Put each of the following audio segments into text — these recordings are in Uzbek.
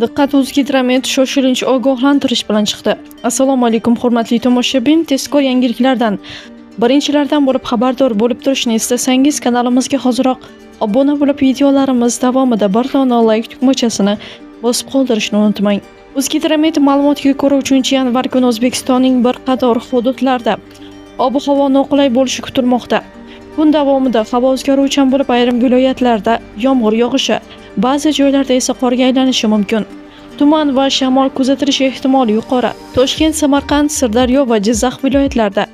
Diqqat, O'zgidromet shoshilinch ogohlantirish bilan chiqdi. Assalomu alaykum hurmatli tomoshabin, tezkor yangiliklardan birinchilardan bo'lib xabardor bo'lib turishni istasangiz kanalimizga hoziroq obuna bo'lib videolarimiz davomida bir dona like tugmachasini bosib qoldirishni unutmang. O'zgidromet ma'lumotiga ko'ra 3-yanvar kuni O'zbekistonning bir qator hududlarida ob-havo noqulay bo'lishi kutilmoqda. Kun davomida havo o'zgaruvchan bo'lib, ayrim viloyatlarda yomg'ir yog'ishi, ba'zi joylarda esa qorga aylanishi mumkin. Tuman va shamol kuzatilishi ehtimoli yuqori. Toshkent, Samarqand, Sirdaryo va Jizzax viloyatlarida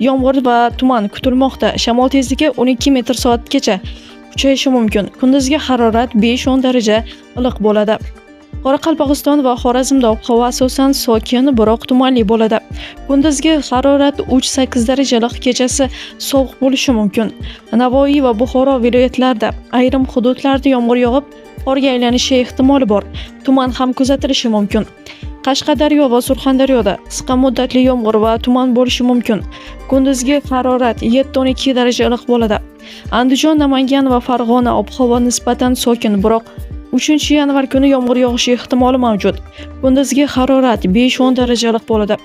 yomg'ir va tuman kutilmoqda. Shamol tezligi 12 metr/soatgacha kuchayishi mumkin. Kunduzgi harorat 5-10 daraja iliq bo'ladi. Qoraqalpog'iston va Xorazmda ob-havo asosan sokin, biroq tumanli bo'ladi. Kunduzgi harorat 3-8 daraja iliq, kechasi sovuq bo'lishi mumkin. Navoiy va Buxoro viloyatlarida ayrim hududlarda yomg'ir yog'ib, qorga aylanishi ehtimoli bor. Tuman ham kuzatilishi mumkin. Qashqadaryo va Surxondaryoda qisqa muddatli yomg'ir va tuman bo'lishi mumkin. Kunduzgi harorat 7-12 daraja iliq bo'ladi. Andijon, Namangan va Farg'ona ob-havo nisbatan sokin, biroq 3-yanvar kuni yomg'ir yog'ishi ehtimoli mavjud. Kunduzgi harorat 5-10 daraja iliq bo'ladi.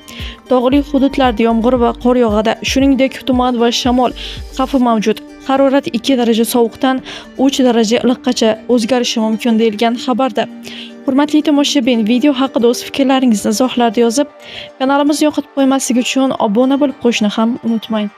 Tog'li hududlarda yomg'ir va qor yog'adi. Shuningdek, tuman va shamol xavfi mavjud. Harorat 2 daraja sovuqdan 3 daraja iliqqacha o'zgarishi mumkin deyilgan xabarda. Hurmatli tomoshabin, video haqida o'z fikrlaringizni izohlarda yozib, kanalimizni yo'qotib qo'ymaslik uchun obuna bo'lib qo'yishni ham unutmang.